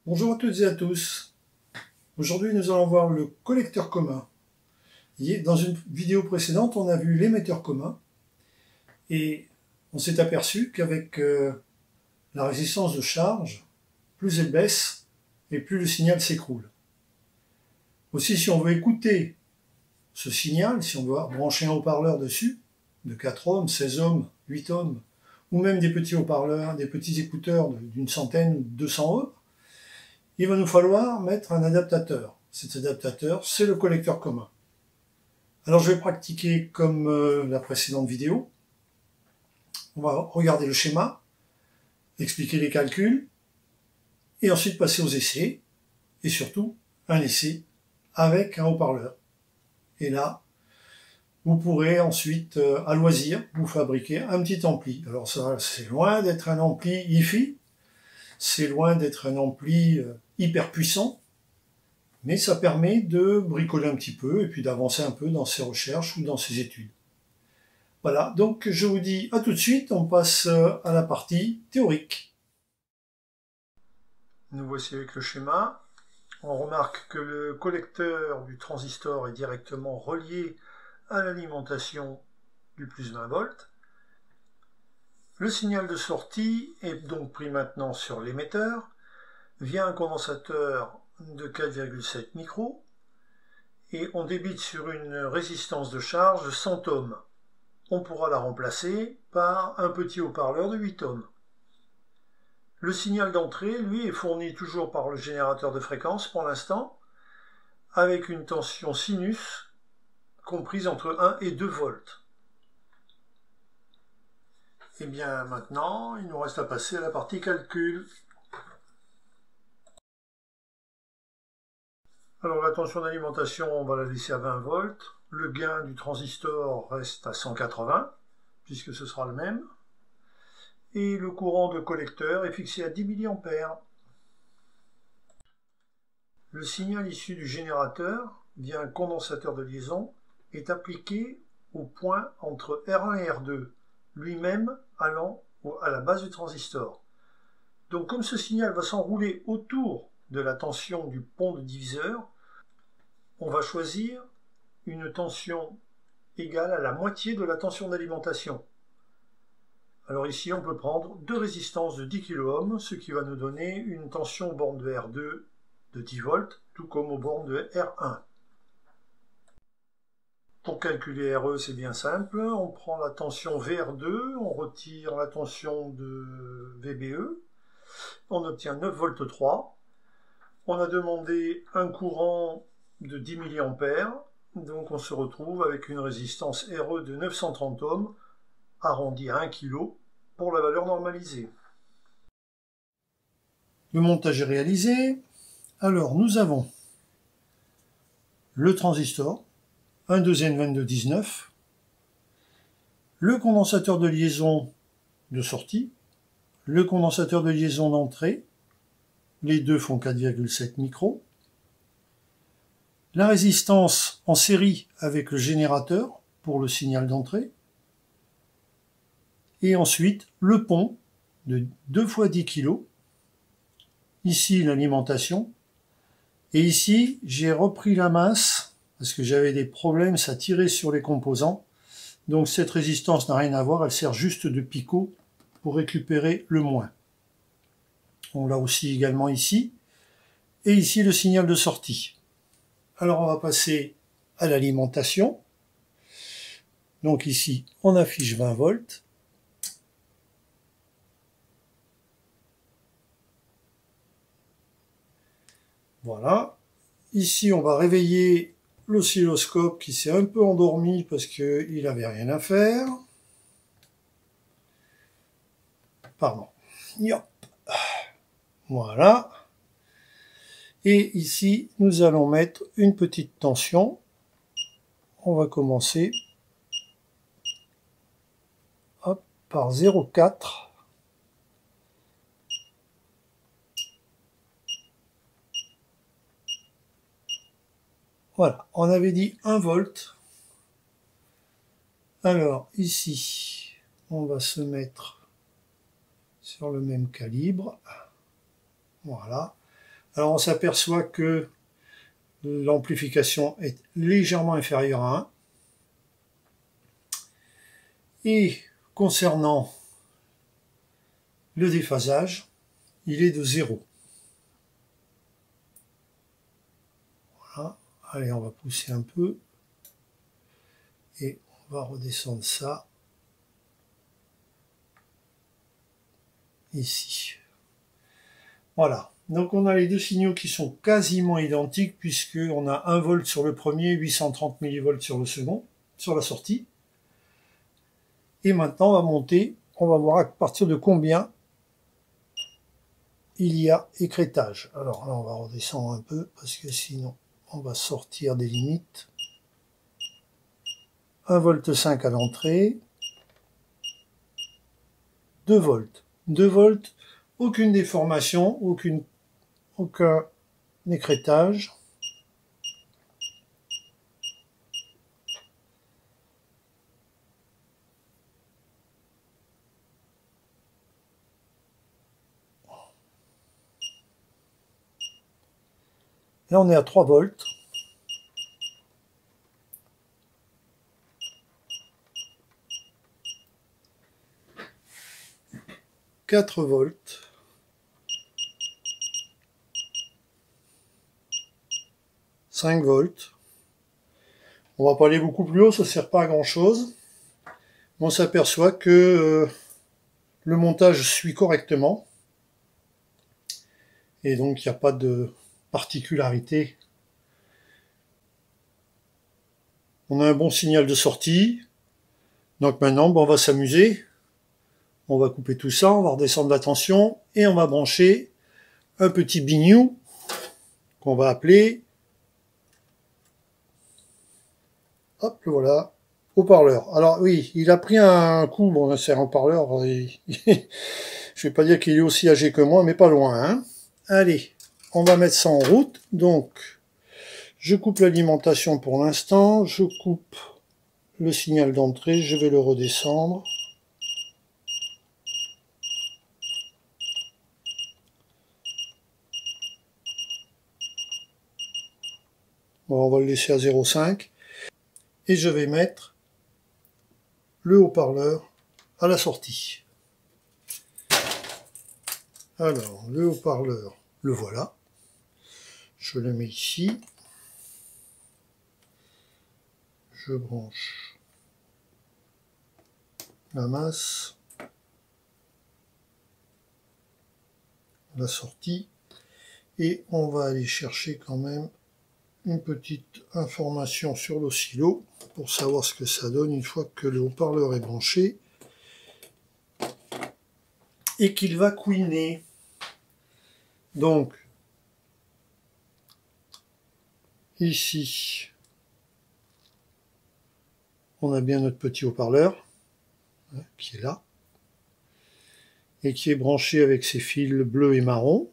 Bonjour à toutes et à tous. Aujourd'hui, nous allons voir le collecteur commun. Dans une vidéo précédente, on a vu l'émetteur commun et on s'est aperçu qu'avec la résistance de charge, plus elle baisse et plus le signal s'écroule. Aussi, si on veut écouter ce signal, si on veut brancher un haut-parleur dessus, de 4 ohms, 16 ohms, 8 ohms, ou même des petits haut-parleurs, des petits écouteurs d'une centaine ou 200 ohms, il va nous falloir mettre un adaptateur. Cet adaptateur, c'est le collecteur commun. Alors je vais pratiquer comme la précédente vidéo. On va regarder le schéma, expliquer les calculs, et ensuite passer aux essais, et surtout un essai avec un haut-parleur. Et là, vous pourrez ensuite, à loisir, vous fabriquer un petit ampli. Alors ça, c'est loin d'être un ampli hi-fi, c'est loin d'être un ampli hyper puissant, mais ça permet de bricoler un petit peu et puis d'avancer un peu dans ses recherches ou dans ses études. Voilà, donc je vous dis à tout de suite, on passe à la partie théorique. Nous voici avec le schéma. On remarque que le collecteur du transistor est directement relié à l'alimentation du plus 20 volts. Le signal de sortie est donc pris maintenant sur l'émetteur via un condensateur de 4,7 micros et on débite sur une résistance de charge de 100 ohms. On pourra la remplacer par un petit haut-parleur de 8 ohms. Le signal d'entrée, lui, est fourni toujours par le générateur de fréquence pour l'instant, avec une tension sinus comprise entre 1 et 2 volts. Et bien maintenant, il nous reste à passer à la partie calcul. Alors la tension d'alimentation, on va la laisser à 20 volts. Le gain du transistor reste à 180, puisque ce sera le même. Et le courant de collecteur est fixé à 10 mA. Le signal issu du générateur, via un condensateur de liaison, est appliqué au point entre R1 et R2, lui-même allant à la base du transistor. Donc comme ce signal va s'enrouler autour de la tension du pont de diviseur, on va choisir une tension égale à la moitié de la tension d'alimentation. Alors ici, on peut prendre deux résistances de 10 kΩ, ce qui va nous donner une tension aux bornes de R2 de 10 volts, tout comme aux bornes de R1. Pour calculer RE, c'est bien simple. On prend la tension VR2, on retire la tension de VBE, on obtient 9 volts 3. On a demandé un courant de 10 mA, donc on se retrouve avec une résistance RE de 930 ohms, arrondi à 1 kg, pour la valeur normalisée. Le montage est réalisé. Alors nous avons le transistor, un 2N2219, le condensateur de liaison de sortie, le condensateur de liaison d'entrée, les deux font 4,7 micros, la résistance en série avec le générateur pour le signal d'entrée, et ensuite le pont de 2 fois 10 kg, ici l'alimentation, et ici j'ai repris la masse, parce que j'avais des problèmes, ça tirait sur les composants, donc cette résistance n'a rien à voir, elle sert juste de picot pour récupérer le moins. On l'a aussi également ici, et ici le signal de sortie. Alors on va passer à l'alimentation. Donc ici on affiche 20 volts. Voilà. Ici on va réveiller l'oscilloscope qui s'est un peu endormi parce qu'il n'avait rien à faire. Pardon. Yop. Voilà. Et ici, nous allons mettre une petite tension. On va commencer par 0,4. Voilà, on avait dit 1 volt. Alors, ici, on va se mettre sur le même calibre. Voilà. Alors on s'aperçoit que l'amplification est légèrement inférieure à 1. Et concernant le déphasage, il est de 0. Voilà. Allez, on va pousser un peu. Et on va redescendre ça ici. Voilà. Donc on a les deux signaux qui sont quasiment identiques puisqu'on a 1 volt sur le premier, 830 millivolts sur le second, sur la sortie. Et maintenant on va monter, on va voir à partir de combien il y a écrêtage. Alors là on va redescendre un peu parce que sinon on va sortir des limites. 1,5 volt à l'entrée, 2 volts. 2 volts, aucune déformation, aucun écrêtage. Là on est à 3 volts. 4 volts. 5 volts. On va pas aller beaucoup plus haut, ça ne sert pas à grand chose. On s'aperçoit que le montage suit correctement. Et donc il n'y a pas de particularité. On a un bon signal de sortie. Donc maintenant, on va s'amuser. On va couper tout ça, on va redescendre la tension et on va brancher un petit bignou qu'on va appeler, hop, le voilà, haut-parleur. Alors oui, il a pris un coup, bon c'est un haut-parleur, je vais pas dire qu'il est aussi âgé que moi, mais pas loin. Hein. Allez, on va mettre ça en route. Donc, je coupe l'alimentation pour l'instant, je coupe le signal d'entrée, je vais le redescendre. Bon, on va le laisser à 0,5. Et je vais mettre le haut-parleur à la sortie. Alors, le haut-parleur, le voilà. Je le mets ici. Je branche la masse, la sortie, et on va aller chercher quand même une petite information sur l'oscillo pour savoir ce que ça donne une fois que le haut-parleur est branché et qu'il va couiner. Donc, ici, on a bien notre petit haut-parleur qui est là et qui est branché avec ses fils bleus et marron.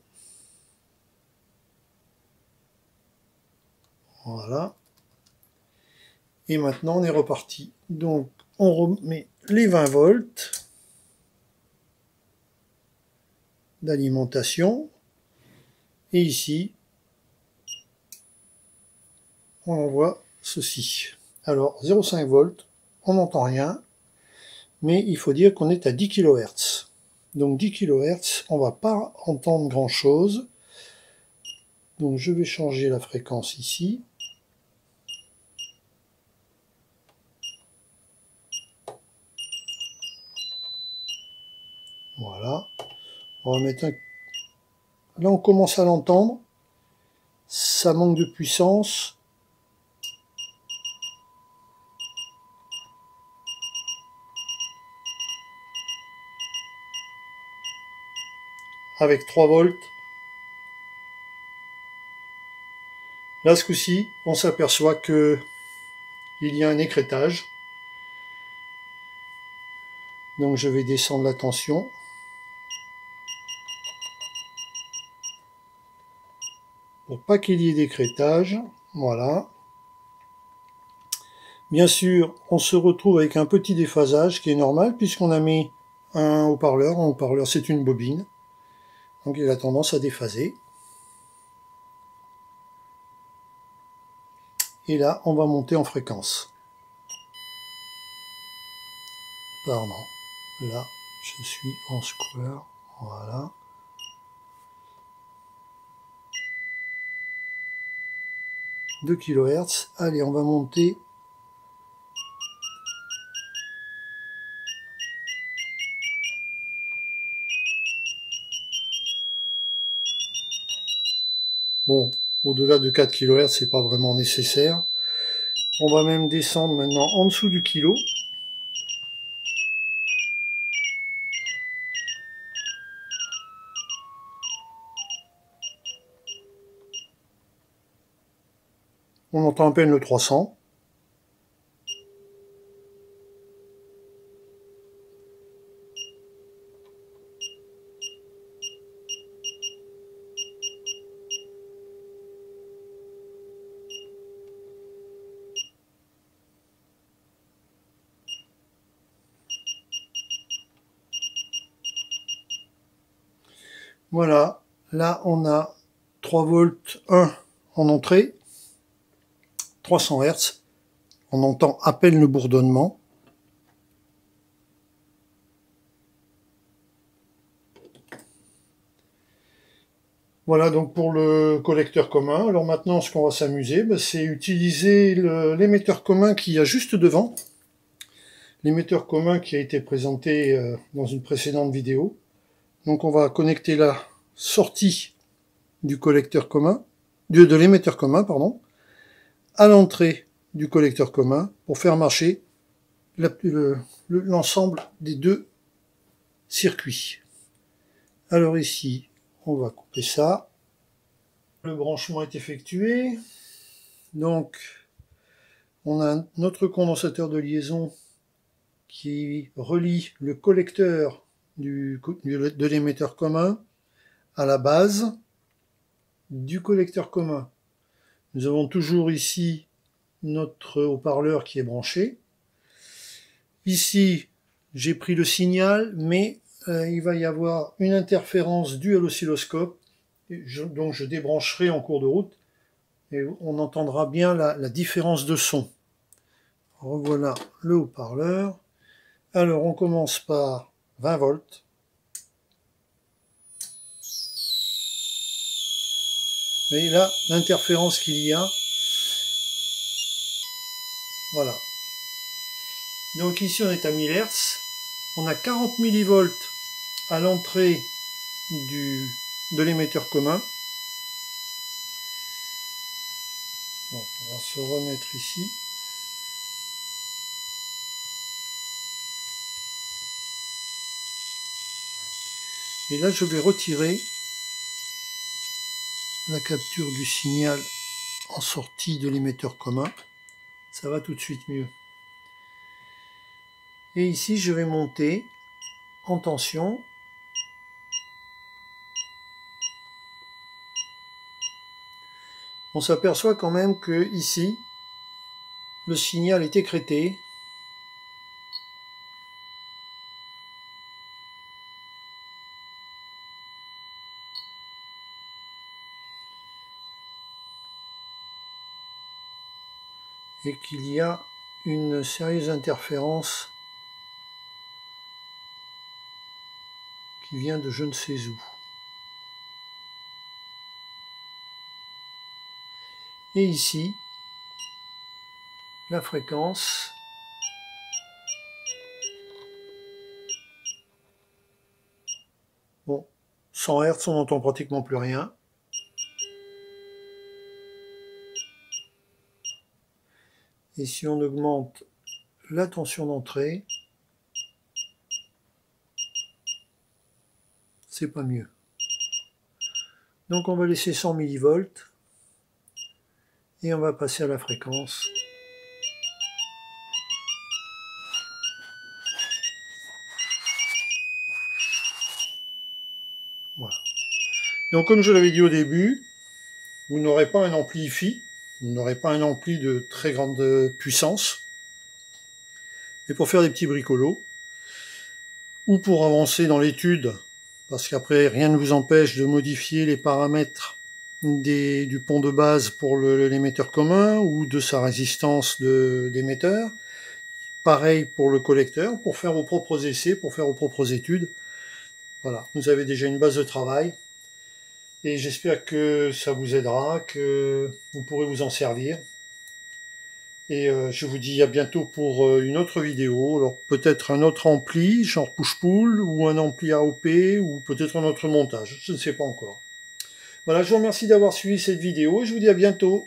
Voilà. Et maintenant, on est reparti. Donc, on remet les 20 volts d'alimentation. Et ici, on envoie ceci. Alors, 0,5 volts, on n'entend rien. Mais il faut dire qu'on est à 10 kHz. Donc 10 kHz, on ne va pas entendre grand chose. Donc je vais changer la fréquence ici. Voilà. On va mettre un... Là on commence à l'entendre. Ça manque de puissance. Avec 3 volts. Là ce coup-ci, on s'aperçoit que il y a un écrêtage. Donc je vais descendre la tension. Pour pas qu'il y ait d'écrêtage. Voilà. Bien sûr, on se retrouve avec un petit déphasage qui est normal puisqu'on a mis un haut-parleur. Un haut-parleur, c'est une bobine. Donc il a tendance à déphaser. Et là, on va monter en fréquence. Pardon. Là, je suis en square. Voilà. « 2 kHz. Allez, on va monter. Bon, au-delà de 4 kHz, c'est pas vraiment nécessaire. On va même descendre maintenant en dessous du kilo. On entend à peine le 300. Voilà, là on a 3 volts 1 en entrée, 300 Hz, on entend à peine le bourdonnement. Voilà donc pour le collecteur commun. Alors maintenant ce qu'on va s'amuser, c'est utiliser l'émetteur commun qu'il y a juste devant. L'émetteur commun qui a été présenté dans une précédente vidéo. Donc on va connecter la sortie du collecteur commun, de l'émetteur commun, pardon, à l'entrée du collecteur commun pour faire marcher l'ensemble des deux circuits. Alors ici, on va couper ça. Le branchement est effectué. Donc, on a notre condensateur de liaison qui relie le collecteur de l'émetteur commun à la base du collecteur commun. Nous avons toujours ici notre haut-parleur qui est branché. Ici, j'ai pris le signal, mais il va y avoir une interférence due à l'oscilloscope, donc je débrancherai en cours de route, et on entendra bien la différence de son. Revoilà le haut-parleur. Alors, on commence par 20 volts. Vous voyez là l'interférence qu'il y a. Voilà. Donc ici on est à 1000 Hz. On a 40 millivolts à l'entrée de l'émetteur commun. Bon, on va se remettre ici. Et là je vais retirer la capture du signal en sortie de l'émetteur commun. Ça va tout de suite mieux. Et ici je vais monter en tension. On s'aperçoit quand même que ici le signal est écrété. Et qu'il y a une sérieuse interférence qui vient de je ne sais où. Et ici, la fréquence. Bon, 100 Hz, on n'entend pratiquement plus rien. Et si on augmente la tension d'entrée, c'est pas mieux. Donc on va laisser 100 millivolts et on va passer à la fréquence. Voilà. Donc comme je l'avais dit au début, vous n'aurez pas un ampli hi-fi, vous n'aurez pas un ampli de très grande puissance. et pour faire des petits bricolos, ou pour avancer dans l'étude, parce qu'après rien ne vous empêche de modifier les paramètres du pont de base pour l'émetteur commun ou de sa résistance d'émetteur. Pareil pour le collecteur, pour faire vos propres essais, pour faire vos propres études. Voilà, vous avez déjà une base de travail. Et j'espère que ça vous aidera, que vous pourrez vous en servir. Et je vous dis à bientôt pour une autre vidéo. Alors peut-être un autre ampli, genre push-pull, ou un ampli AOP, ou peut-être un autre montage. Je ne sais pas encore. Voilà, je vous remercie d'avoir suivi cette vidéo et je vous dis à bientôt.